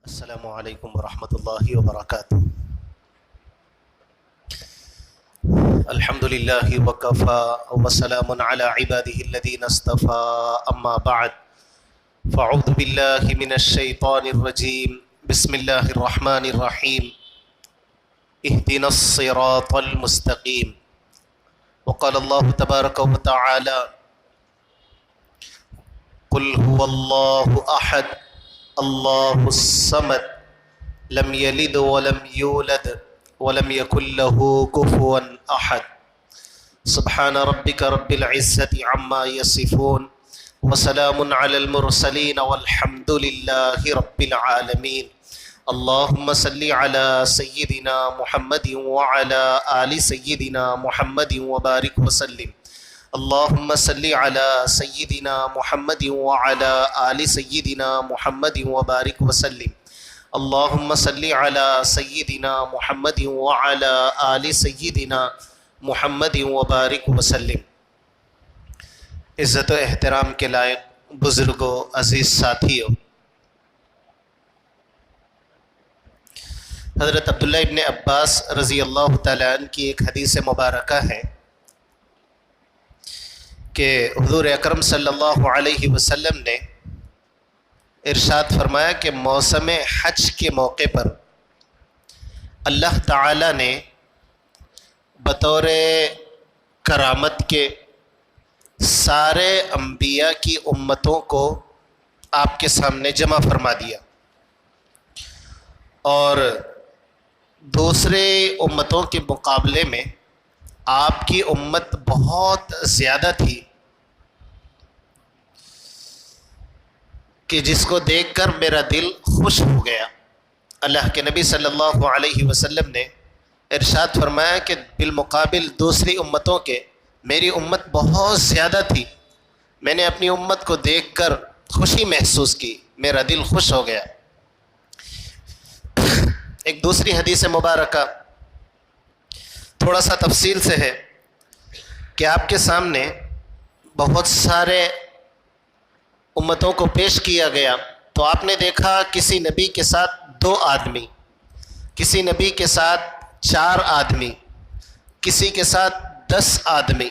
السلام علیکم ورحمۃ اللہ وبرکاتہ۔ الحمد للہ وکفی وسلام علی عبادہ الذین اصطفى اما بعد فاعوذ باللہ من الشیطان الرجیم بسم اللہ الرحمن الرحیم اہدنا الصراط المستقیم وقال اللہ تبارک وتعالی قل هو اللہ احد اللہ الصمد لم یلد ولم یولد ولم یکن له کفوا احد سبحان ربک رب العزۃ عما یصفون وسلام علی المرسلین والحمد للہ رب العالمین۔ اللہم صلی علی سیدنا محمد وعلی آل سیدنا محمد وبارک وسلم۔ اللہم صلی علی سیدنا محمد وعلی آل سیدنا محمد وبارک وسلم۔ اللہم صلی علی سیدنا محمد وعلی آل سیدنا محمد وبارک وسلم۔ عزت و احترام کے لائق بزرگوں، عزیز ساتھیوں، حضرت عبداللہ ابن عباس رضی اللہ تعالیٰ عنہ کی ایک حدیث مبارکہ ہے کہ حضور اکرم صلی اللہ علیہ وسلم نے ارشاد فرمایا کہ موسم حج کے موقع پر اللہ تعالیٰ نے بطور کرامت کے سارے انبیاء کی امتوں کو آپ کے سامنے جمع فرما دیا، اور دوسرے امتوں کے مقابلے میں آپ کی امت بہت زیادہ تھی کہ جس کو دیکھ کر میرا دل خوش ہو گیا۔ اللہ کے نبی صلی اللہ علیہ وسلم نے ارشاد فرمایا کہ بالمقابل دوسری امتوں کے میری امت بہت زیادہ تھی، میں نے اپنی امت کو دیکھ کر خوشی محسوس کی، میرا دل خوش ہو گیا۔ ایک دوسری حدیث مبارکہ تھوڑا سا تفصیل سے ہے کہ آپ کے سامنے بہت سارے امتوں کو پیش کیا گیا تو آپ نے دیکھا کسی نبی کے ساتھ 2 آدمی، کسی نبی کے ساتھ 4 آدمی، کسی کے ساتھ 10 آدمی،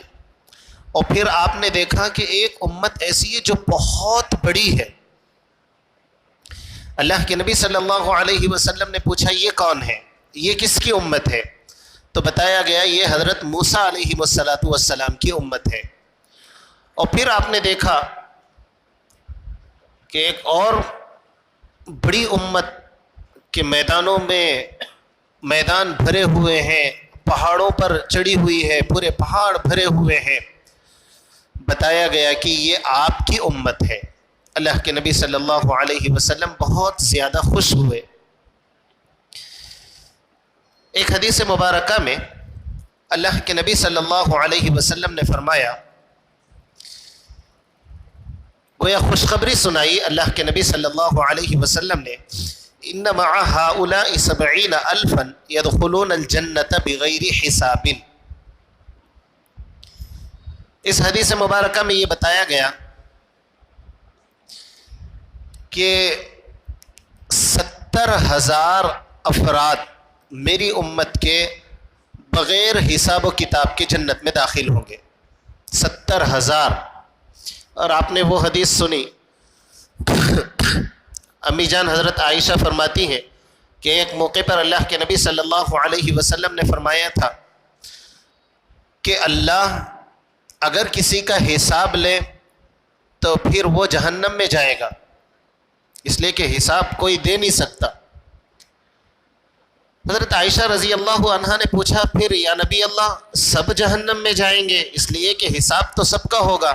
اور پھر آپ نے دیکھا کہ ایک امت ایسی ہے جو بہت بڑی ہے۔ اللہ کے نبی صلی اللہ علیہ وسلم نے پوچھا یہ کون ہے، یہ کس کی امت ہے؟ تو بتایا گیا یہ حضرت موسیٰ علیہ السلام کی امت ہے۔ اور پھر آپ نے دیکھا کہ ایک اور بڑی امت کے میدانوں میں میدان بھرے ہوئے ہیں، پہاڑوں پر چڑھی ہوئی ہے، پورے پہاڑ بھرے ہوئے ہیں، بتایا گیا کہ یہ آپ کی امت ہے۔ اللہ کے نبی صلی اللہ علیہ وسلم بہت زیادہ خوش ہوئے۔ ایک حدیث مبارکہ میں اللہ کے نبی صلی اللہ علیہ وسلم نے فرمایا، گویا خوشخبری سنائی اللہ کے نبی صلی اللہ علیہ وسلم نے، ان مع هؤلاء 70,000 يدخلون الجنة بغیر حساب۔ اس حدیث مبارکہ میں یہ بتایا گیا کہ 70,000 افراد میری امت کے بغیر حساب و کتاب کے جنت میں داخل ہوں گے، 70,000۔ اور آپ نے وہ حدیث سنی، امی جان حضرت عائشہ فرماتی ہیں کہ ایک موقع پر اللہ کے نبی صلی اللہ علیہ وسلم نے فرمایا تھا کہ اللہ اگر کسی کا حساب لے تو پھر وہ جہنم میں جائے گا، اس لیے کہ حساب کوئی دے نہیں سکتا۔ حضرت عائشہ رضی اللہ عنہا نے پوچھا پھر یا نبی اللہ سب جہنم میں جائیں گے؟ اس لیے کہ حساب تو سب کا ہوگا۔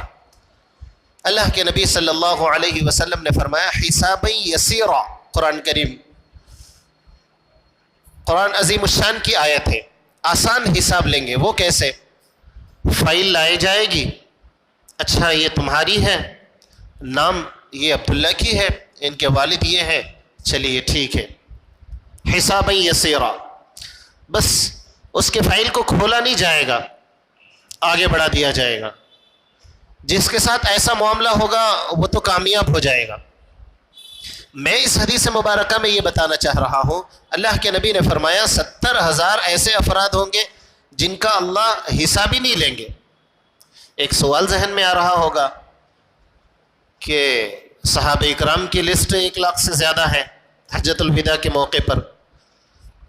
اللہ کے نبی صلی اللہ علیہ وسلم نے فرمایا حسابا یسیرا، قرآن کریم، قرآن عظیم الشان کی آیت ہے، آسان حساب لیں گے۔ وہ کیسے؟ فائل لائی جائے گی، اچھا یہ تمہاری ہے، نام یہ عبداللہ کی ہے، ان کے والد یہ ہیں، چلیے ٹھیک ہے، حسابا یسیرا، بس اس کے فائل کو کھولا نہیں جائے گا، آگے بڑھا دیا جائے گا۔ جس کے ساتھ ایسا معاملہ ہوگا وہ تو کامیاب ہو جائے گا۔ میں اس حدیث مبارکہ میں یہ بتانا چاہ رہا ہوں، اللہ کے نبی نے فرمایا 70,000 ایسے افراد ہوں گے جن کا اللہ حساب ہی نہیں لیں گے۔ ایک سوال ذہن میں آ رہا ہوگا کہ صحابہ اکرام کی لسٹ 1 لاکھ سے زیادہ ہے حجۃ الوداع کے موقع پر،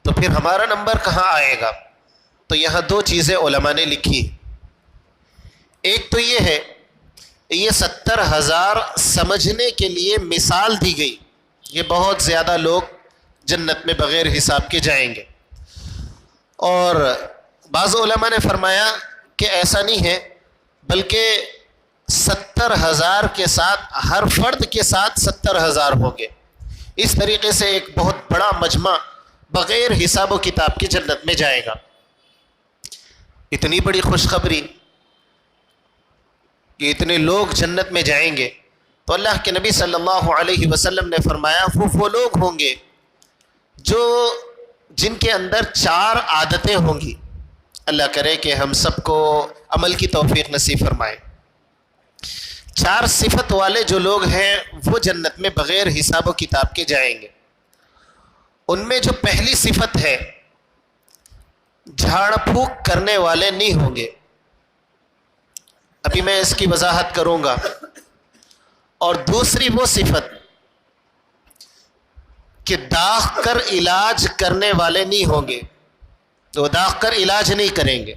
تو پھر ہمارا نمبر کہاں آئے گا؟ تو یہاں 2 چیزیں علماء نے لکھی۔ ایک تو یہ ہے، یہ 70,000 سمجھنے کے لیے مثال دی گئی، یہ بہت زیادہ لوگ جنت میں بغیر حساب کے جائیں گے۔ اور بعض علماء نے فرمایا کہ ایسا نہیں ہے، بلکہ 70,000 کے ساتھ ہر فرد کے ساتھ 70,000 ہوں گے۔ اس طریقے سے ایک بہت بڑا مجمع بغیر حساب و کتاب کی جنت میں جائے گا۔ اتنی بڑی خوشخبری کہ اتنے لوگ جنت میں جائیں گے، تو اللہ کے نبی صلی اللہ علیہ وسلم نے فرمایا وہ لوگ ہوں گے جن کے اندر 4 عادتیں ہوں گی۔ اللہ کرے کہ ہم سب کو عمل کی توفیق نصیب فرمائے۔ 4 صفت والے جو لوگ ہیں وہ جنت میں بغیر حساب و کتاب کے جائیں گے۔ ان میں جو پہلی صفت ہے، جھاڑ پھونک کرنے والے نہیں ہوں گے۔ ابھی میں اس کی وضاحت کروں گا۔ اور دوسری وہ صفت کہ داغ کر علاج کرنے والے نہیں ہوں گے، وہ داغ کر علاج نہیں کریں گے۔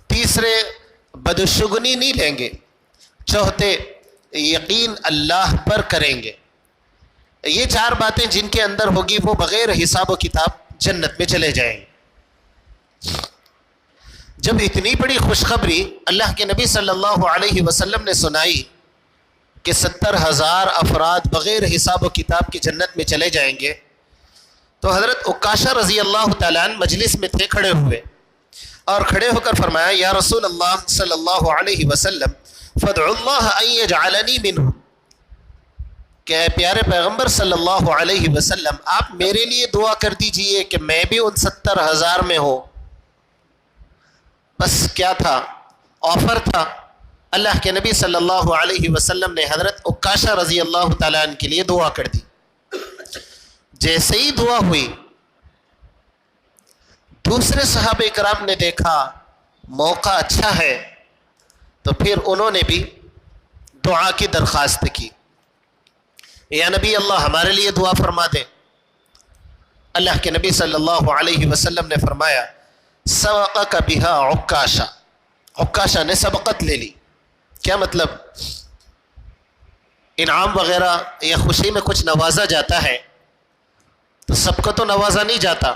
تیسرے، بدشگنی نہیں لیں گے۔ چوتھے، یقین اللہ پر کریں گے۔ یہ 4 باتیں جن کے اندر ہوگی وہ بغیر حساب و کتاب جنت میں چلے جائیں گے۔ جب اتنی بڑی خوشخبری اللہ کے نبی صلی اللہ علیہ وسلم نے سنائی کہ 70,000 افراد بغیر حساب و کتاب کی جنت میں چلے جائیں گے، تو حضرت عکاشہ رضی اللہ تعالیٰ عنہ مجلس میں تھے، کھڑے ہوئے اور کھڑے ہو کر فرمایا، یا رسول اللہ صلی اللہ علیہ وسلم فادع اللہ ان یجعلنی منہ، کہ اے پیارے پیغمبر صلی اللہ علیہ وسلم آپ میرے لیے دعا کر دیجئے کہ میں بھی ان 70,000 میں ہوں۔ بس کیا تھا؟ آفر تھا۔ اللہ کے نبی صلی اللہ علیہ وسلم نے حضرت عکاشہ رضی اللہ تعالیٰ عنہ کے لیے دعا کر دی۔ جیسے ہی دعا ہوئی، دوسرے صحابہ کرام نے دیکھا موقع اچھا ہے، تو پھر انہوں نے بھی دعا کی درخواست کی، یا نبی اللہ ہمارے لیے دعا فرما دیں۔ اللہ کے نبی صلی اللہ علیہ وسلم نے فرمایا، سبقک بہا عکاشہ، عکاشہ نے سبقت لے لی۔ کیا مطلب؟ انعام وغیرہ یا خوشی میں کچھ نوازا جاتا ہے تو سب کو تو نوازا نہیں جاتا،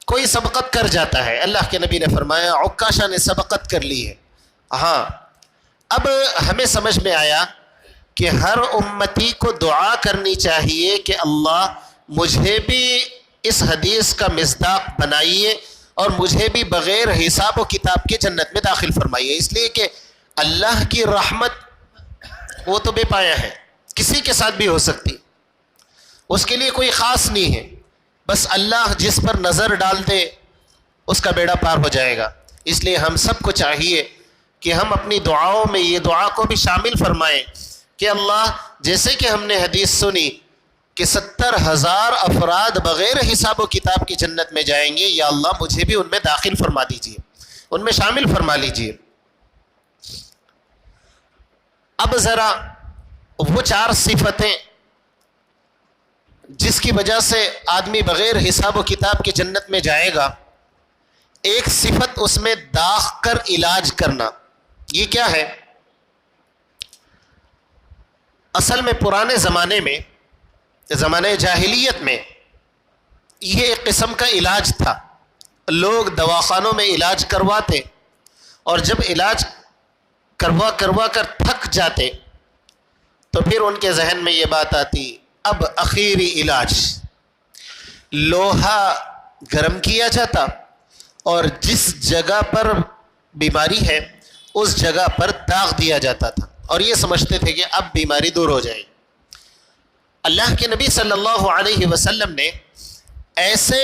کوئی سبقت کر جاتا ہے۔ اللہ کے نبی نے فرمایا عکاشہ نے سبقت کر لی ہے۔ ہاں، اب ہمیں سمجھ میں آیا کہ ہر امتی کو دعا کرنی چاہیے کہ اللہ مجھے بھی اس حدیث کا مصداق بنائیے اور مجھے بھی بغیر حساب و کتاب کے جنت میں داخل فرمائیے، اس لیے کہ اللہ کی رحمت وہ تو بے پایا ہے، کسی کے ساتھ بھی ہو سکتی، اس کے لیے کوئی خاص نہیں ہے، بس اللہ جس پر نظر ڈال دے اس کا بیڑا پار ہو جائے گا۔ اس لیے ہم سب کو چاہیے کہ ہم اپنی دعاؤں میں یہ دعا کو بھی شامل فرمائیں کہ اللہ، جیسے کہ ہم نے حدیث سنی کہ 70,000 افراد بغیر حساب و کتاب کی جنت میں جائیں گے، یا اللہ مجھے بھی ان میں داخل فرما دیجیے، ان میں شامل فرما لیجیے۔ اب ذرا وہ 4 صفتیں جس کی وجہ سے آدمی بغیر حساب و کتاب کی جنت میں جائے گا، ایک صفت اس میں داغ کر علاج کرنا۔ یہ کیا ہے؟ اصل میں پرانے زمانے میں، زمانے جاہلیت میں، یہ ایک قسم کا علاج تھا۔ لوگ دواخانوں میں علاج کرواتے اور جب علاج کروا کر تھک جاتے تو پھر ان کے ذہن میں یہ بات آتی، اب اخیری علاج، لوہا گرم کیا جاتا اور جس جگہ پر بیماری ہے اس جگہ پر داغ دیا جاتا تھا، اور یہ سمجھتے تھے کہ اب بیماری دور ہو جائے۔ اللہ کے نبی صلی اللہ علیہ وسلم نے ایسے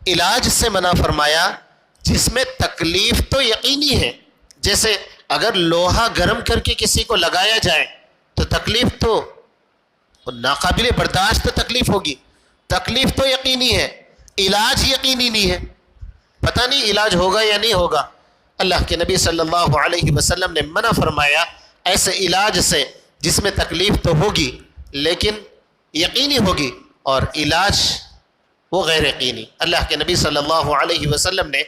علاج سے منع فرمایا جس میں تکلیف تو یقینی ہے، جیسے اگر لوہا گرم کر کے کسی کو لگایا جائے تو تکلیف تو ناقابل برداشت تکلیف ہوگی. تکلیف تو یقینی ہے, علاج یقینی نہیں ہے, پتہ نہیں علاج ہوگا یا نہیں ہوگا. اللہ کے نبی صلی اللہ علیہ وسلم نے منع فرمایا ایسے علاج سے جس میں تکلیف تو ہوگی لیکن یقینی ہوگی, اور علاج وہ غیر یقینی. اللہ کے نبی صلی اللہ علیہ وسلم نے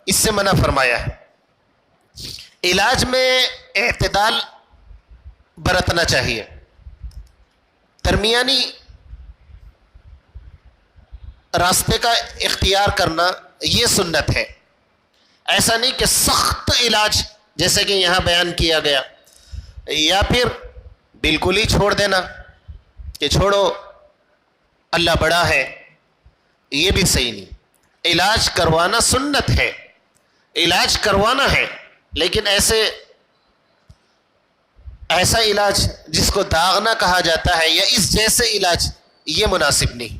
اس سے منع فرمایا ہے. علاج میں اعتدال برتنا چاہیے, درمیانی راستے کا اختیار کرنا یہ سنت ہے. ایسا نہیں کہ سخت علاج جیسے کہ یہاں بیان کیا گیا, یا پھر بالکل ہی چھوڑ دینا کہ چھوڑو اللہ بڑا ہے, یہ بھی صحیح نہیں. علاج کروانا سنت ہے, علاج کروانا ہے, لیکن ایسا علاج جس کو داغنا کہا جاتا ہے یا اس جیسے علاج یہ مناسب نہیں.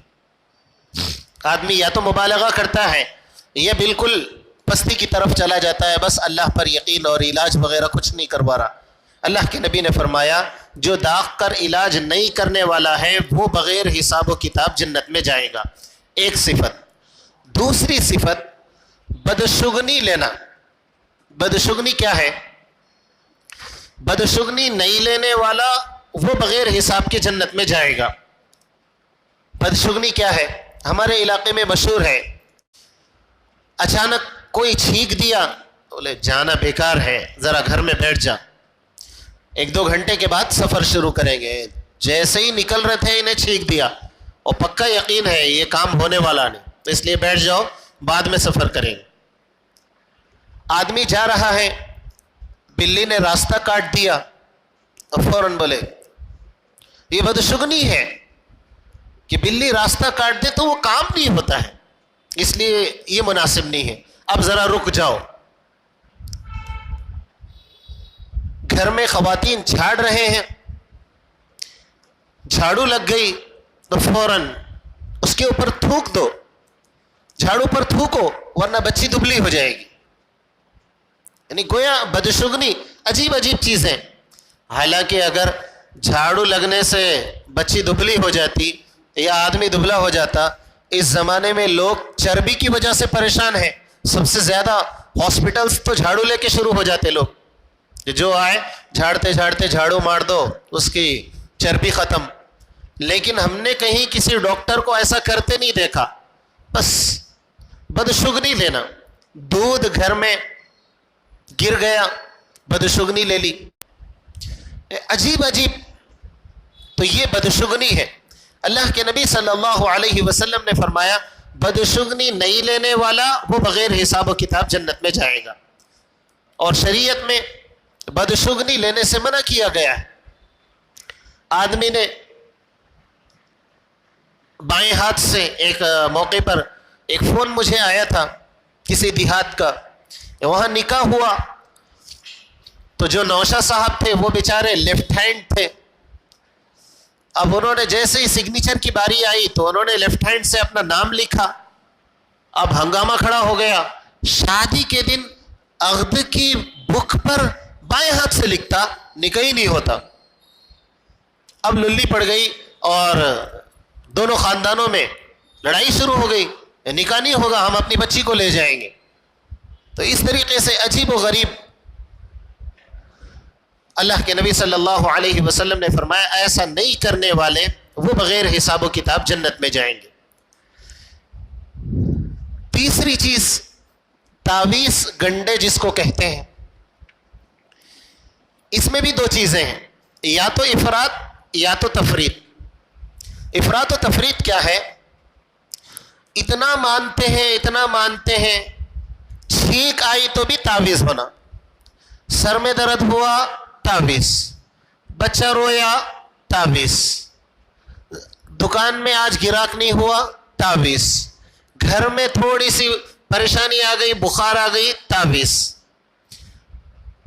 آدمی یا تو مبالغہ کرتا ہے یا بالکل پستی کی طرف چلا جاتا ہے, بس اللہ پر یقین اور علاج وغیرہ کچھ نہیں کروا رہا. اللہ کے نبی نے فرمایا جو داغ کر علاج نہیں کرنے والا ہے وہ بغیر حساب و کتاب جنت میں جائے گا. ایک صفت. دوسری صفت بدشگنی لینا. بدشگنی کیا ہے؟ بدشگنی نہیں لینے والا وہ بغیر حساب کے جنت میں جائے گا. بدشگنی کیا ہے؟ ہمارے علاقے میں مشہور ہے, اچانک کوئی چھینک دیا, بولے جانا بیکار ہے, ذرا گھر میں بیٹھ جا. 1-2 گھنٹے کے بعد سفر شروع کریں گے. جیسے ہی نکل رہے تھے انہیں چھینک دیا, اور پکا یقین ہے یہ کام ہونے والا نہیں, تو اس لیے بیٹھ جاؤ, بعد میں سفر کریں گے. آدمی جا رہا ہے, بلی نے راستہ کاٹ دیا, اور فوراً بولے یہ بدشگنی ہے کہ بلی راستہ کاٹ دے تو وہ کام نہیں ہوتا ہے, اس لیے یہ مناسب نہیں ہے, اب ذرا رک جاؤ. گھر میں خواتین جھاڑ رہے ہیں, جھاڑو لگ گئی تو فوراً اس کے اوپر تھوک دو, جھاڑو پر تھوکو ورنہ بچی دبلی ہو جائے گی. یعنی گویا بدشگنی عجیب عجیب چیزیں. حالانکہ اگر جھاڑو لگنے سے بچی دبلی ہو جاتی یا آدمی دبلا ہو جاتا, اس زمانے میں لوگ چربی کی وجہ سے پریشان ہیں. سب سے زیادہ ہاسپٹلز تو جھاڑو لے کے شروع ہو جاتے لوگ, کہ جو آئے جھاڑتے جھاڑتے جھاڑو مار دو, اس کی چربی ختم. لیکن ہم نے کہیں کسی ڈاکٹر کو ایسا کرتے نہیں دیکھا. بس بدشگنی لینا, دودھ گھر میں گر گیا, بدشگنی لے لی, عجیب عجیب. تو یہ بدشگنی ہے. اللہ کے نبی صلی اللہ علیہ وسلم نے فرمایا بدشگنی نہیں لینے والا وہ بغیر حساب و کتاب جنت میں جائے گا. اور شریعت میں بدشگنی لینے سے منع کیا گیا ہے. آدمی نے بائیں ہاتھ سے, ایک موقع پر ایک فون مجھے آیا تھا کسی دیہات کا, وہاں نکاح ہوا تو جو نوشا صاحب تھے وہ بیچارے لیفٹ ہینڈ تھے. اب انہوں نے جیسے ہی سگنیچر کی باری آئی تو انہوں نے لیفٹ ہینڈ سے اپنا نام لکھا. اب ہنگامہ کھڑا ہو گیا. شادی کے دن عقد کی بک پر بائیں ہاتھ سے لکھتا, نکاح ہی نہیں ہوتا. اب للی پڑ گئی اور دونوں خاندانوں میں لڑائی شروع ہو گئی, نکاح نہیں ہوگا, ہم اپنی بچی کو لے جائیں گے. تو اس طریقے سے عجیب و غریب. اللہ کے نبی صلی اللہ علیہ وسلم نے فرمایا ایسا نہیں کرنے والے وہ بغیر حساب و کتاب جنت میں جائیں گے. تیسری چیز تعویذ گنڈے جس کو کہتے ہیں, اس میں بھی 2 چیزیں ہیں, یا تو افراط یا تو تفریط. افراط و تفریط کیا ہے؟ اتنا مانتے ہیں چھینک آئی تو بھی تعویذ بنا, سر میں درد ہوا تعویذ, بچہ رویا تعویذ, دکان میں آج گراک نہیں ہوا تعویذ, گھر میں تھوڑی سی پریشانی آ گئی, بخار آ گئی تعویذ.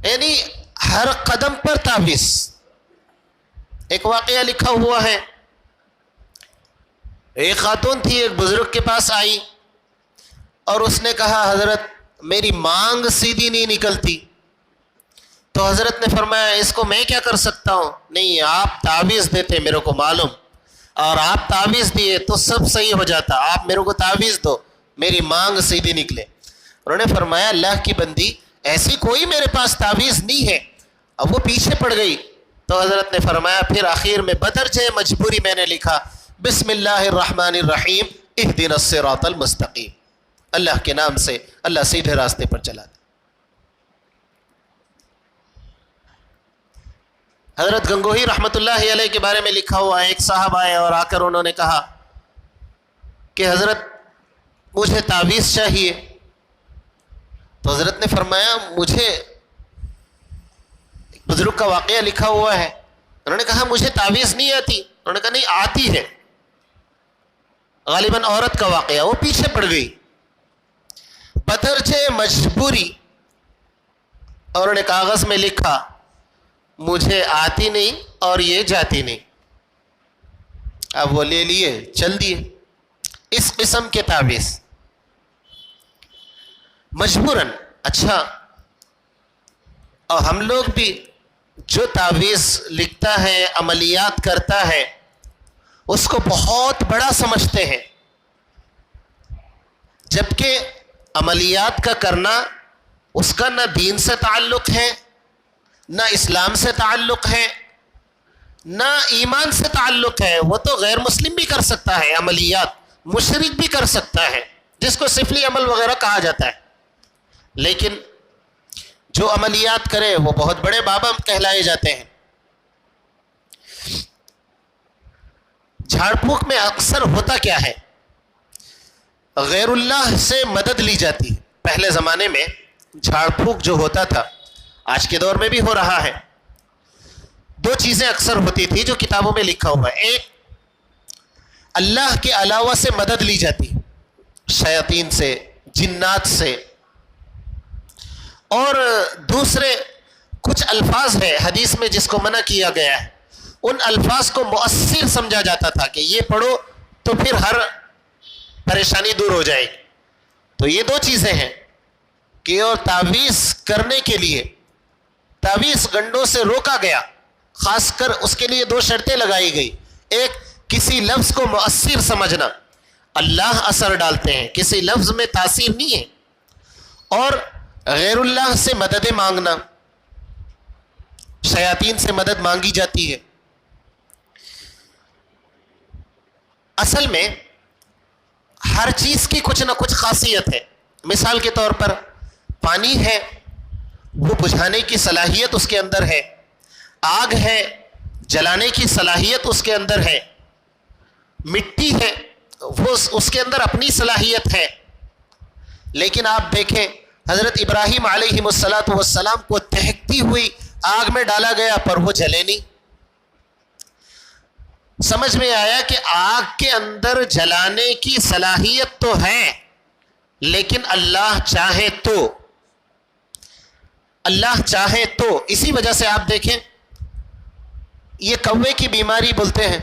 یعنی ہر قدم پر تعویذ. ایک واقعہ لکھا ہوا ہے, ایک خاتون تھی, ایک بزرگ کے پاس آئی اور اس نے کہا حضرت میری مانگ سیدھی نہیں نکلتی. تو حضرت نے فرمایا اس کو میں کیا کر سکتا ہوں؟ نہیں آپ تعویذ دیتے میرے کو معلوم, اور آپ تعویذ دیے تو سب صحیح ہو جاتا، آپ میرے کو تعویذ دو میری مانگ سیدھی نکلے۔ انہوں نے فرمایا اللہ کی بندی ایسی کوئی میرے پاس تعویذ نہیں ہے۔ اب وہ پیچھے پڑ گئی تو حضرت نے فرمایا پھر آخر میں بدرجہ مجبوری میں نے لکھا بسم اللہ الرحمن الرحیم اہدنا الصراط المستقیم، اللہ کے نام سے اللہ سیدھے راستے پر چلا دے۔ حضرت گنگوہی رحمۃ اللہ علیہ کے بارے میں لکھا ہوا ہے، ایک صاحب آئے اور آ کر انہوں نے کہا کہ حضرت مجھے تعویذ چاہیے۔ تو حضرت نے فرمایا مجھے، ایک بزرگ کا واقعہ لکھا ہوا ہے، انہوں نے کہا مجھے تعویذ نہیں آتی۔ انہوں نے کہا نہیں آتی ہے، غالباً عورت کا واقعہ، وہ پیچھے پڑ گئی بدرجہ مجبوری، اور انہوں نے کاغذ میں لکھا مجھے آتی نہیں اور یہ جاتی نہیں۔ اب وہ لے لیے چل دیے اس قسم کے تعویذ مجبوراً۔ اچھا، اور ہم لوگ بھی جو تعویذ لکھتا ہے عملیات کرتا ہے اس کو بہت بڑا سمجھتے ہیں، جبکہ عملیات کا کرنا اس کا نہ دین سے تعلق ہے، نہ اسلام سے تعلق ہے، نہ ایمان سے تعلق ہے۔ وہ تو غیر مسلم بھی کر سکتا ہے عملیات، مشرک بھی کر سکتا ہے، جس کو سفلی عمل وغیرہ کہا جاتا ہے، لیکن جو عملیات کرے وہ بہت بڑے بابا کہلائے جاتے ہیں۔ جھاڑ پھونک میں اکثر ہوتا کیا ہے، غیر اللہ سے مدد لی جاتی ہے۔ پہلے زمانے میں جھاڑ پھونک جو ہوتا تھا، آج کے دور میں بھی ہو رہا ہے، دو چیزیں اکثر ہوتی تھی جو کتابوں میں لکھا ہوا ہے۔ ایک، اللہ کے علاوہ سے مدد لی جاتی، شیاطین سے، جنات سے، اور دوسرے کچھ الفاظ ہے حدیث میں جس کو منع کیا گیا ہے، ان الفاظ کو مؤثر سمجھا جاتا تھا کہ یہ پڑھو تو پھر ہر پریشانی دور ہو جائے گی۔ تو یہ دو چیزیں ہیں کہ اور تعویذ کرنے کے لیے تعویذ گنڈوں سے روکا گیا، خاص کر اس کے لیے دو شرطیں لگائی گئی۔ ایک، کسی لفظ کو مؤثر سمجھنا، اللہ اثر ڈالتے ہیں، کسی لفظ میں تاثیر نہیں ہے، اور غیر اللہ سے مدد مانگنا، شیاطین سے مدد مانگی جاتی ہے۔ اصل میں ہر چیز کی کچھ نہ کچھ خاصیت ہے۔ مثال کے طور پر پانی ہے، وہ بجھانے کی صلاحیت اس کے اندر ہے، آگ ہے، جلانے کی صلاحیت اس کے اندر ہے، مٹی ہے، وہ اس کے اندر اپنی صلاحیت ہے۔ لیکن آپ دیکھیں حضرت ابراہیم علیہ السلام کو دہکتی ہوئی آگ میں ڈالا گیا پر وہ جلے نہیں۔ سمجھ میں آیا کہ آگ کے اندر جلانے کی صلاحیت تو ہے، لیکن اللہ چاہے تو، اللہ چاہے تو۔ اسی وجہ سے آپ دیکھیں یہ کوے کی بیماری بولتے ہیں،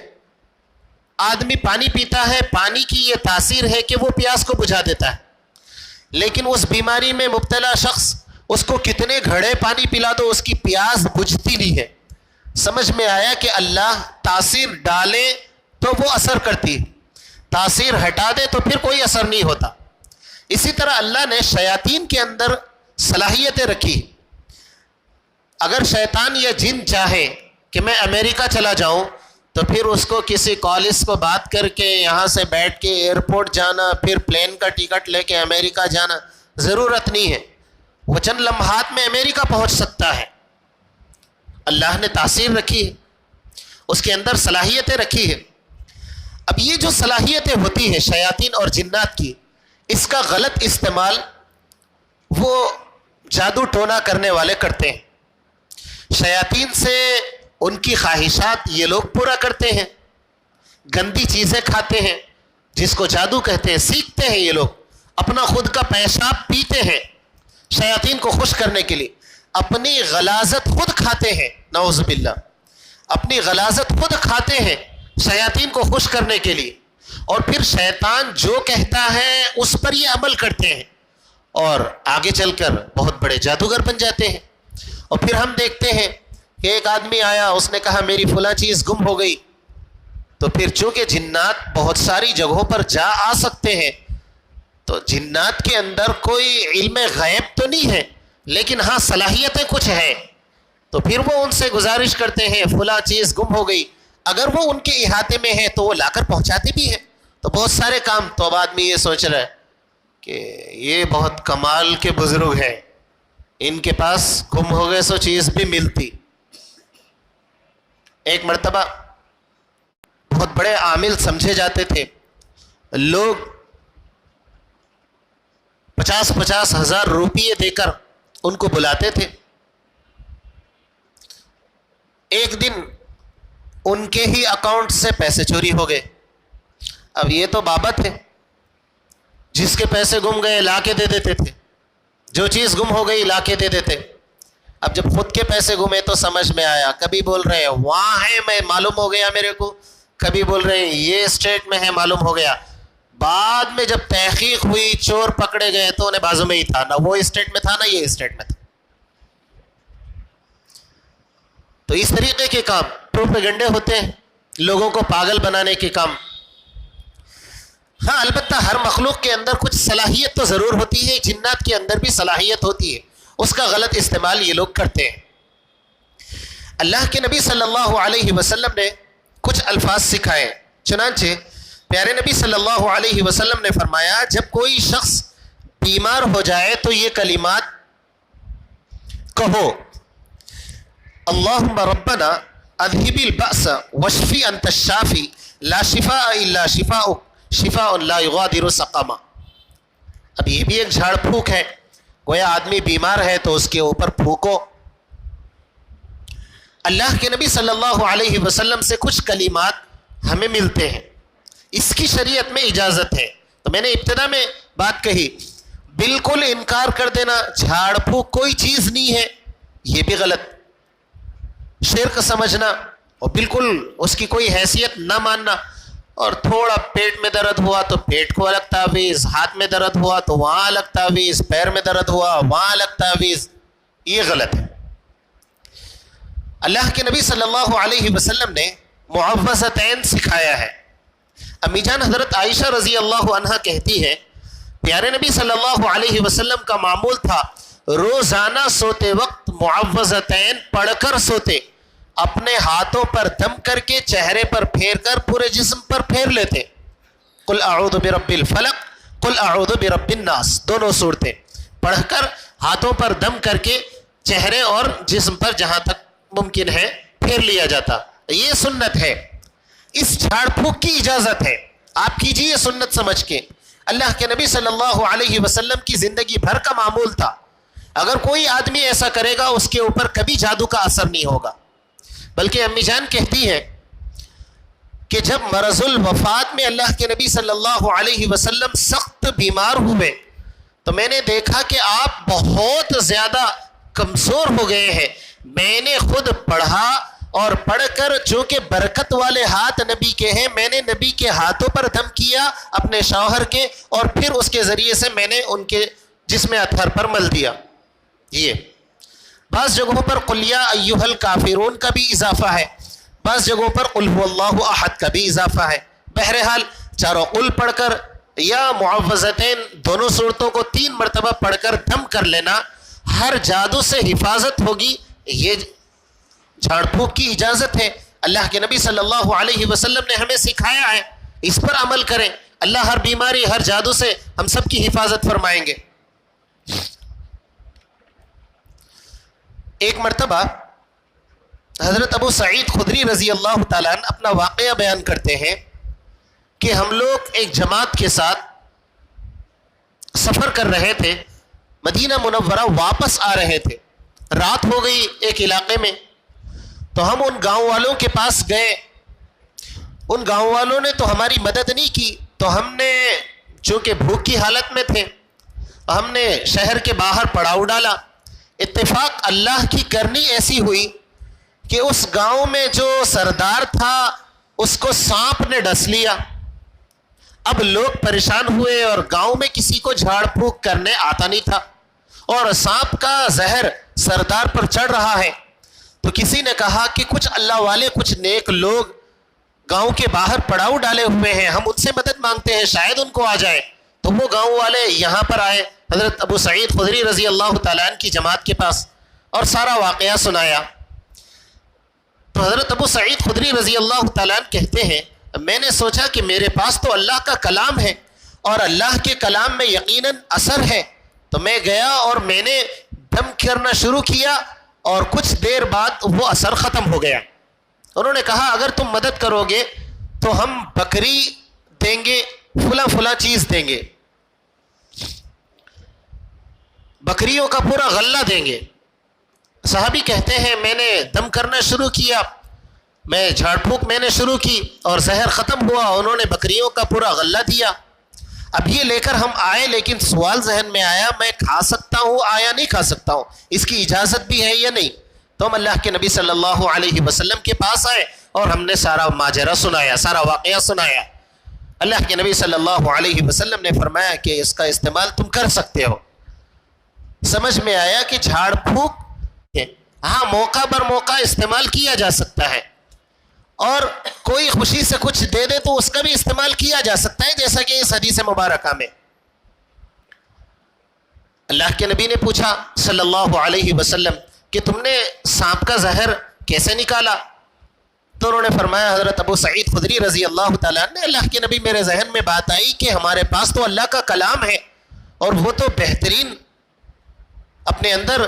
آدمی پانی پیتا ہے، پانی کی یہ تاثیر ہے کہ وہ پیاس کو بجھا دیتا ہے، لیکن اس بیماری میں مبتلا شخص اس کو کتنے گھڑے پانی پلا دو اس کی پیاس بجھتی نہیں ہے۔ سمجھ میں آیا کہ اللہ تاثیر ڈالے تو وہ اثر کرتی ہے، تاثیر ہٹا دے تو پھر کوئی اثر نہیں ہوتا۔ اسی طرح اللہ نے شیاطین کے اندر صلاحیتیں رکھی۔ اگر شیطان یا جن چاہے کہ میں امریکہ چلا جاؤں تو پھر اس کو کسی کالج کو بات کر کے یہاں سے بیٹھ کے ایئرپورٹ جانا، پھر پلین کا ٹکٹ لے کے امریکہ جانا ضرورت نہیں ہے، وہ چند لمحات میں امریکہ پہنچ سکتا ہے۔ اللہ نے تاثیر رکھی ہے، اس کے اندر صلاحیتیں رکھی ہے۔ اب یہ جو صلاحیتیں ہوتی ہیں شیاطین اور جنات کی، اس کا غلط استعمال وہ جادو ٹونا کرنے والے کرتے ہیں۔ شیاطین سے ان کی خواہشات یہ لوگ پورا کرتے ہیں، گندی چیزیں کھاتے ہیں جس کو جادو کہتے ہیں، سیکھتے ہیں یہ لوگ، اپنا خود کا پیشاب پیتے ہیں شیاطین کو خوش کرنے کے لیے، اپنی غلاظت خود کھاتے ہیں، نعوذ باللہ، اپنی غلاظت خود کھاتے ہیں شیاطین کو خوش کرنے کے لیے، اور پھر شیطان جو کہتا ہے اس پر یہ عمل کرتے ہیں اور آگے چل کر بہت بڑے جادوگر بن جاتے ہیں۔ اور پھر ہم دیکھتے ہیں کہ ایک آدمی آیا، اس نے کہا میری فلاں چیز گم ہو گئی، تو پھر چونکہ جنات بہت ساری جگہوں پر جا آ سکتے ہیں، تو جنات کے اندر کوئی علم غیب تو نہیں ہے، لیکن ہاں صلاحیتیں کچھ ہیں، تو پھر وہ ان سے گزارش کرتے ہیں فلاں چیز گم ہو گئی، اگر وہ ان کے احاطے میں ہے تو وہ لا کر پہنچاتے بھی ہیں۔ تو بہت سارے کام، تو اب آدمی یہ سوچ رہا ہے کہ یہ بہت کمال کے بزرگ ہیں، ان کے پاس گم ہو گئے سو چیز بھی ملتی۔ ایک مرتبہ بہت بڑے عامل سمجھے جاتے تھے، لوگ 50,000 ہزار روپیے دے کر ان کو بلاتے تھے۔ ایک دن ان کے ہی اکاؤنٹ سے پیسے چوری ہو گئے۔ اب یہ تو بابا تھے، جس کے پیسے گم گئے لا کے دے دیتے تھے، جو چیز گم ہو گئی لا کے دے دیتے۔ اب جب خود کے پیسے گمے تو سمجھ میں آیا، کبھی بول رہے ہیں وہاں ہے میں معلوم ہو گیا میرے کو، کبھی بول رہے ہیں یہ اسٹیٹ میں ہے معلوم ہو گیا۔ بعد میں جب تحقیق ہوئی، چور پکڑے گئے تو انہیں بازو میں ہی تھا، نہ وہ اسٹیٹ میں تھا نہ یہ اسٹیٹ میں تھا۔ تو اس طریقے کے کام پروپیگنڈے ہوتے ہیں، لوگوں کو پاگل بنانے کے کام۔ ہاں البتہ ہر مخلوق کے اندر کچھ صلاحیت تو ضرور ہوتی ہے، جنات کے اندر بھی صلاحیت ہوتی ہے، اس کا غلط استعمال یہ لوگ کرتے ہیں۔ اللہ کے نبی صلی اللہ علیہ وسلم نے کچھ الفاظ سکھائے، چنانچہ پیارے نبی صلی اللہ علیہ وسلم نے فرمایا جب کوئی شخص بیمار ہو جائے تو یہ کلمات کہو، اللہم ربنا اذہب البأس واشفی انت الشافی لا شفاء الا شفاؤک شفاء لا یغادر سقما۔ اب یہ بھی ایک جھاڑ پھونک ہے، گویا آدمی بیمار ہے تو اس کے اوپر پھونکو۔ اللہ کے نبی صلی اللہ علیہ وسلم سے کچھ کلمات ہمیں ملتے ہیں، اس کی شریعت میں اجازت ہے۔ تو میں نے ابتدا میں بات کہی، بالکل انکار کر دینا جھاڑ پھونک کوئی چیز نہیں ہے، یہ بھی غلط، شرک سمجھنا اور بالکل اس کی کوئی حیثیت نہ ماننا، اور تھوڑا پیٹ میں درد ہوا تو پیٹ کو الگ تعویذ، ہاتھ میں درد ہوا تو وہاں الگ تعویذ، پیر میں درد ہوا وہاں الگ تعویذ، یہ غلط ہے۔ اللہ کے نبی صلی اللہ علیہ وسلم نے معوذتین سکھایا ہے۔ امی جان حضرت عائشہ رضی اللہ عنہا کہتی ہے پیارے نبی صلی اللہ علیہ وسلم کا معمول تھا روزانہ سوتے وقت معوذتین پڑھ کر سوتے، اپنے ہاتھوں پر دم کر کے چہرے پر پھیر کر پورے جسم پر پھیر لیتے۔ قل اعوذ برب الفلق قل اعوذ برب الناس، دونوں صورتیں پڑھ کر ہاتھوں پر دم کر کے چہرے اور جسم پر جہاں تک ممکن ہے پھیر لیا جاتا، یہ سنت ہے۔ اس جھاڑ پھونک کی اجازت ہے، آپ کیجئے سنت سمجھ کے۔ اللہ کے نبی صلی اللہ علیہ وسلم کی زندگی بھر کا معمول تھا، اگر کوئی آدمی ایسا کرے گا اس کے اوپر کبھی جادو کا اثر نہیں ہوگا۔ بلکہ امی جان کہتی ہے کہ جب مرض الوفات میں اللہ کے نبی صلی اللہ علیہ وسلم سخت بیمار ہوئے تو میں نے دیکھا کہ آپ بہت زیادہ کمزور ہو گئے ہیں۔ میں نے خود پڑھا اور پڑھ کر چونکہ برکت والے ہاتھ نبی کے ہیں، میں نے نبی کے ہاتھوں پر دم کیا اپنے شوہر کے، اور پھر اس کے ذریعے سے میں نے ان کے جسم اطہر پر مل دیا۔ یہ بعض جگہوں پر قل یا ایھا الکافرون کا بھی اضافہ ہے، بعض جگہوں پر قل هو اللہ احد کا بھی اضافہ ہے۔ بہرحال چاروں قل پڑھ کر یا معوذتین دونوں صورتوں کو 3 مرتبہ پڑھ کر دم کر لینا، ہر جادو سے حفاظت ہوگی، یہ جھاڑ پھونک کی اجازت ہے۔ اللہ کے نبی صلی اللہ علیہ وسلم نے ہمیں سکھایا ہے، اس پر عمل کریں، اللہ ہر بیماری ہر جادو سے ہم سب کی حفاظت فرمائیں گے۔ ایک مرتبہ حضرت ابو سعید خدری رضی اللہ تعالیٰ عنہ اپنا واقعہ بیان کرتے ہیں کہ ہم لوگ ایک جماعت کے ساتھ سفر کر رہے تھے، مدینہ منورہ واپس آ رہے تھے، رات ہو گئی ایک علاقے میں، تو ہم ان گاؤں والوں کے پاس گئے۔ ان گاؤں والوں نے تو ہماری مدد نہیں کی، تو ہم نے چونکہ بھوک کی حالت میں تھے، ہم نے شہر کے باہر پڑاؤ ڈالا۔ اتفاق اللہ کی کرنی ایسی ہوئی کہ اس گاؤں میں جو سردار تھا اس کو سانپ نے ڈس لیا۔ اب لوگ پریشان ہوئے اور گاؤں میں کسی کو جھاڑ پھونک کرنے آتا نہیں تھا، اور سانپ کا زہر سردار پر چڑھ رہا ہے۔ تو کسی نے کہا کہ کچھ اللہ والے، کچھ نیک لوگ گاؤں کے باہر پڑاؤ ڈالے ہوئے ہیں, ہم ان سے مدد مانگتے ہیں شاید ان کو آ جائے. تو وہ گاؤں والے یہاں پر آئے حضرت ابو سعید خدری رضی اللہ تعالیٰ عنہ کی جماعت کے پاس اور سارا واقعہ سنایا. تو حضرت ابو سعید خدری رضی اللہ تعالیٰ عنہ کہتے ہیں میں نے سوچا کہ میرے پاس تو اللہ کا کلام ہے اور اللہ کے کلام میں یقیناً اثر ہے, تو میں گیا اور میں نے دم کرنا شروع کیا اور کچھ دیر بعد وہ اثر ختم ہو گیا. انہوں نے کہا اگر تم مدد کرو گے تو ہم بکری دیں گے, فلاں چیز دیں گے, بکریوں کا پورا غلہ دیں گے. صحابی کہتے ہیں میں نے دم کرنا شروع کیا, میں جھاڑ پھونک میں نے شروع کی اور زہر ختم ہوا, انہوں نے بکریوں کا پورا غلہ دیا. اب یہ لے کر ہم آئے, لیکن سوال ذہن میں آیا میں کھا سکتا ہوں یا نہیں کھا سکتا ہوں, اس کی اجازت بھی ہے یا نہیں. تو ہم اللہ کے نبی صلی اللہ علیہ وسلم کے پاس آئے اور ہم نے سارا ماجرا سنایا, سارا واقعہ سنایا. اللہ کے نبی صلی اللہ علیہ وسلم نے فرمایا کہ اس کا استعمال تم کر سکتے ہو. سمجھ میں آیا کہ جھاڑ پھونک ہاں موقع بر موقع استعمال کیا جا سکتا ہے, اور کوئی خوشی سے کچھ دے دے تو اس کا بھی استعمال کیا جا سکتا ہے, جیسا کہ اس حدیث مبارکہ میں. اللہ کے نبی نے پوچھا صلی اللہ علیہ وسلم کہ تم نے سانپ کا زہر کیسے نکالا؟ تو انہوں نے فرمایا حضرت ابو سعید خدری رضی اللہ تعالیٰ نے, اللہ کے نبی میرے ذہن میں بات آئی کہ ہمارے پاس تو اللہ کا کلام ہے اور وہ تو بہترین اپنے اندر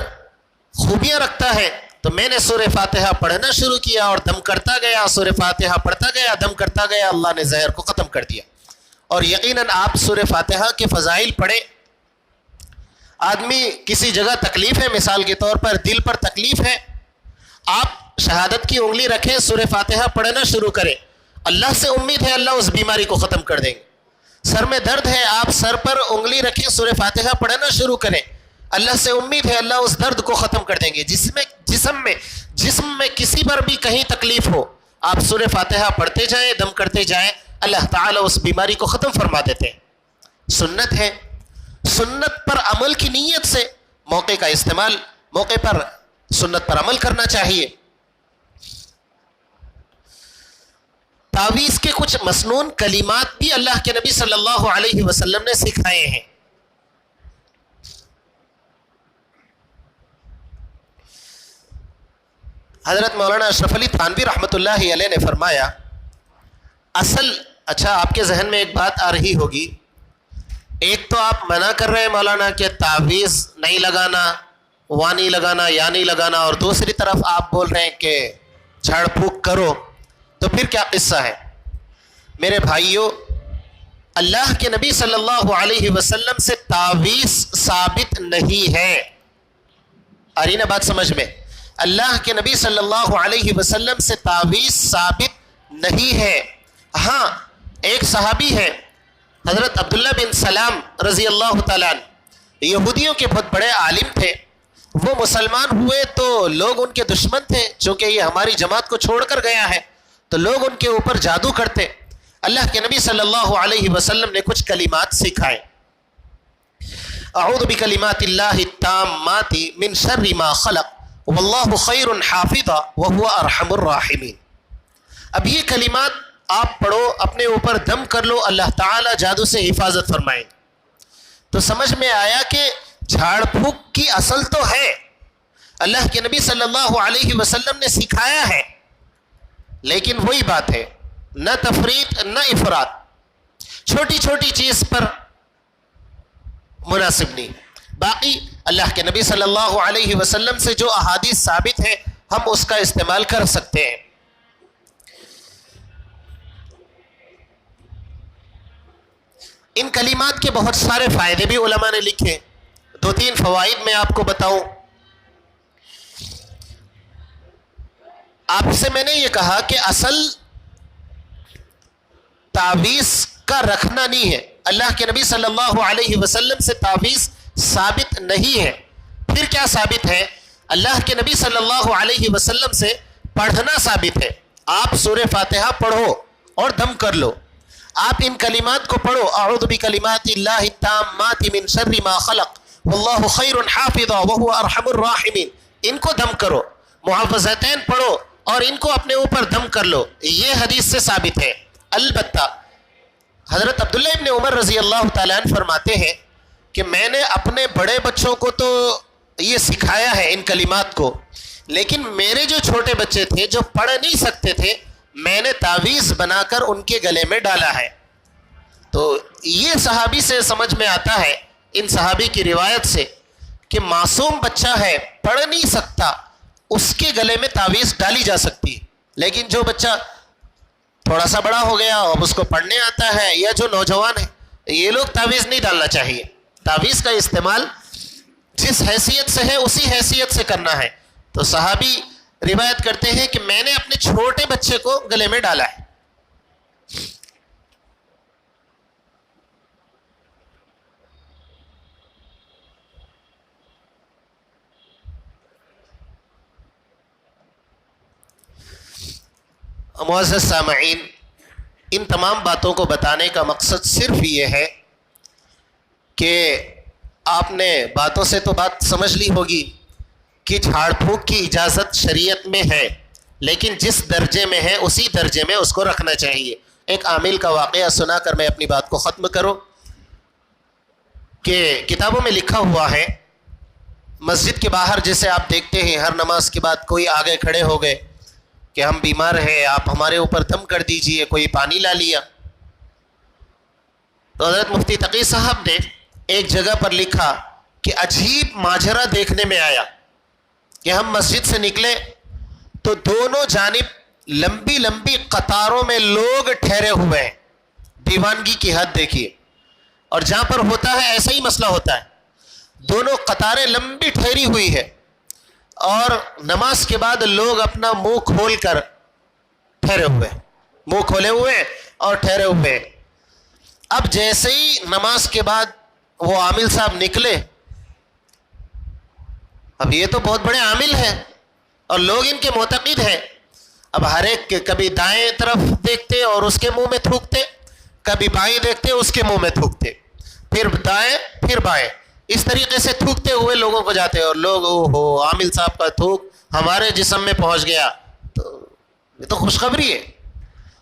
خوبیاں رکھتا ہے, تو میں نے سورہ فاتحہ پڑھنا شروع کیا اور دم کرتا گیا, سورہ فاتحہ پڑھتا گیا, دم کرتا گیا, اللہ نے زہر کو ختم کر دیا. اور یقیناً آپ سورہ فاتحہ کے فضائل پڑھیں. آدمی کسی جگہ تکلیف ہے, مثال کے طور پر دل پر تکلیف ہے, آپ شہادت کی انگلی رکھیں, سورہ فاتحہ پڑھنا شروع کریں, اللہ سے امید ہے اللہ اس بیماری کو ختم کر دیں گے. سر میں درد ہے, آپ سر پر انگلی رکھیں, سورہ فاتحہ پڑھنا شروع کریں, اللہ سے امید ہے اللہ اس درد کو ختم کر دیں گے. جسم میں کسی پر بھی کہیں تکلیف ہو, آپ سورہ فاتحہ پڑھتے جائیں, دم کرتے جائیں, اللہ تعالیٰ اس بیماری کو ختم فرما دیتے ہیں. سنت ہے, سنت پر عمل کی نیت سے موقع کا استعمال, موقع پر سنت پر عمل کرنا چاہیے. تعویذ کے کچھ مسنون کلمات بھی اللہ کے نبی صلی اللہ علیہ وسلم نے سکھائے ہیں. حضرت مولانا اشرف علی تھانوی رحمۃ اللہ علیہ نے فرمایا اچھا آپ کے ذہن میں ایک بات آ رہی ہوگی, ایک تو آپ منع کر رہے ہیں مولانا کہ تعویذ نہیں لگانا, وہاں نہیں لگانا, یا نہیں لگانا, اور دوسری طرف آپ بول رہے ہیں کہ جھاڑ پھونک کرو, تو پھر کیا قصہ ہے؟ میرے بھائیوں, اللہ کے نبی صلی اللہ علیہ وسلم سے تعویذ ثابت نہیں ہے. آ رہی نا بات سمجھ میں؟ اللہ کے نبی صلی اللہ علیہ وسلم سے تعویذ ثابت نہیں ہے. ہاں ایک صحابی ہے حضرت عبداللہ بن سلام رضی اللہ تعالیٰ عنہ, یہودیوں کے بہت بڑے عالم تھے. وہ مسلمان ہوئے تو لوگ ان کے دشمن تھے, چونکہ یہ ہماری جماعت کو چھوڑ کر گیا ہے تو لوگ ان کے اوپر جادو کرتے. اللہ کے نبی صلی اللہ علیہ وسلم نے کچھ کلمات سکھائے, اعوذ بکلمات اللہ التامات من شر ما خلق واللہ خیر حافظا وہو ارحم الراحمین. اب یہ کلمات آپ پڑھو, اپنے اوپر دم کر لو, اللہ تعالیٰ جادو سے حفاظت فرمائیں. تو سمجھ میں آیا کہ جھاڑ پھونک کی اصل تو ہے, اللہ کے نبی صلی اللہ علیہ وسلم نے سکھایا ہے, لیکن وہی بات ہے, نہ تفریط نہ افراط, چھوٹی چھوٹی چیز پر مناسب نہیں. باقی اللہ کے نبی صلی اللہ علیہ وسلم سے جو احادیث ثابت ہیں ہم اس کا استعمال کر سکتے ہیں. ان کلمات کے بہت سارے فائدے بھی علماء نے لکھے, 2-3 فوائد میں آپ کو بتاؤں. آپ سے میں نے یہ کہا کہ اصل تعویذ کا رکھنا نہیں ہے, اللہ کے نبی صلی اللہ علیہ وسلم سے تعویذ ثابت نہیں ہے. پھر کیا ثابت ہے؟ اللہ کے نبی صلی اللہ علیہ وسلم سے پڑھنا ثابت ہے. آپ سورہ فاتحہ پڑھو اور دم کر لو, آپ ان کلمات کو پڑھو, اعوذ بکلمات اللہ التامات من شر ما خلق واللہ خیر حافظا وہو ارحم الراحمین, ان کو دم کرو. معوذتین پڑھو, اور ان کو اپنے اوپر دم کر لو، یہ حدیث سے ثابت ہے۔ البتہ حضرت عبداللہ ابن عمر رضی اللہ تعالیٰ عنہ فرماتے ہیں کہ میں نے اپنے بڑے بچوں کو تو یہ سکھایا ہے ان کلمات کو، لیکن میرے جو چھوٹے بچے تھے جو پڑھ نہیں سکتے تھے، میں نے تعویذ بنا کر ان کے گلے میں ڈالا ہے۔ تو یہ صحابی سے سمجھ میں آتا ہے، ان صحابی کی روایت سے، کہ معصوم بچہ ہے، پڑھ نہیں سکتا، اس کے گلے میں تعویذ ڈالی جا سکتی ہے۔ لیکن جو بچہ تھوڑا سا بڑا ہو گیا اب اس کو پڑھنے آتا ہے، یا جو نوجوان ہے، یہ لوگ تعویذ نہیں ڈالنا چاہیے۔ تعویذ کا استعمال جس حیثیت سے ہے اسی حیثیت سے کرنا ہے۔ تو صحابی روایت کرتے ہیں کہ میں نے اپنے چھوٹے بچے کو گلے میں ڈالا ہے۔ معزز سامعین، ان تمام باتوں کو بتانے کا مقصد صرف یہ ہے کہ آپ نے باتوں سے تو بات سمجھ لی ہوگی کہ جھاڑ پھونک کی اجازت شریعت میں ہے، لیکن جس درجے میں ہے اسی درجے میں اس کو رکھنا چاہیے۔ ایک عامل کا واقعہ سنا کر میں اپنی بات کو ختم کروں کہ کتابوں میں لکھا ہوا ہے، مسجد کے باہر جیسے آپ دیکھتے ہیں ہر نماز کے بعد کوئی آگے کھڑے ہو گئے کہ ہم بیمار ہیں، آپ ہمارے اوپر دم کر دیجئے، کوئی پانی لا لیا۔ تو حضرت مفتی تقی صاحب نے ایک جگہ پر لکھا کہ عجیب ماجرا دیکھنے میں آیا کہ ہم مسجد سے نکلے تو دونوں جانب لمبی لمبی قطاروں میں لوگ ٹھہرے ہوئے ہیں۔ دیوانگی کی حد دیکھیے، اور جہاں پر ہوتا ہے ایسا ہی مسئلہ ہوتا ہے، دونوں قطاریں لمبی ٹھہری ہوئی ہے، اور نماز کے بعد لوگ اپنا منہ کھول کر ٹھہرے ہوئے، منہ کھولے ہوئے اور ٹھہرے ہوئے۔ اب جیسے ہی نماز کے بعد وہ عامل صاحب نکلے، اب یہ تو بہت بڑے عامل ہیں اور لوگ ان کے معتقد ہیں، اب ہر ایک کے کبھی دائیں طرف دیکھتے اور اس کے منہ میں تھوکتے، کبھی بائیں دیکھتے اس کے منہ میں تھوکتے، پھر دائیں پھر بائیں، اس طریقے سے تھوکتے ہوئے لوگوں کو جاتے، اور لوگ اوہو عامل صاحب کا تھوک ہمارے جسم میں پہنچ گیا، تو یہ تو خوشخبری ہے۔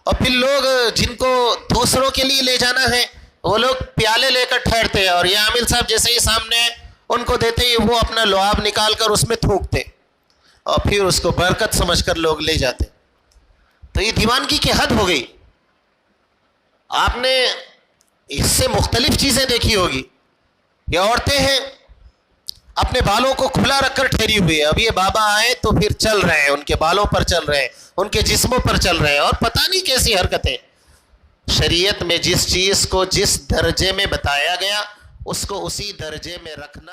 اور پھر لوگ جن کو دوسروں کے لیے لے جانا ہے وہ لوگ پیالے لے کر ٹھہرتے، اور یہ عامل صاحب جیسے ہی سامنے ان کو دیتے ہی وہ اپنا لعاب نکال کر اس میں تھوکتے، اور پھر اس کو برکت سمجھ کر لوگ لے جاتے۔ تو یہ دیوانگی کی حد ہو گئی۔ آپ نے اس سے مختلف چیزیں دیکھی ہوگی، یہ عورتیں ہیں اپنے بالوں کو کھلا رکھ کر ٹھہری ہوئی ہے، اب یہ بابا آئے تو پھر چل رہے ہیں، ان کے بالوں پر چل رہے ہیں، ان کے جسموں پر چل رہے ہیں، اور پتہ نہیں کیسی حرکتیں۔ شریعت میں جس چیز کو جس درجے میں بتایا گیا اس کو اسی درجے میں رکھنا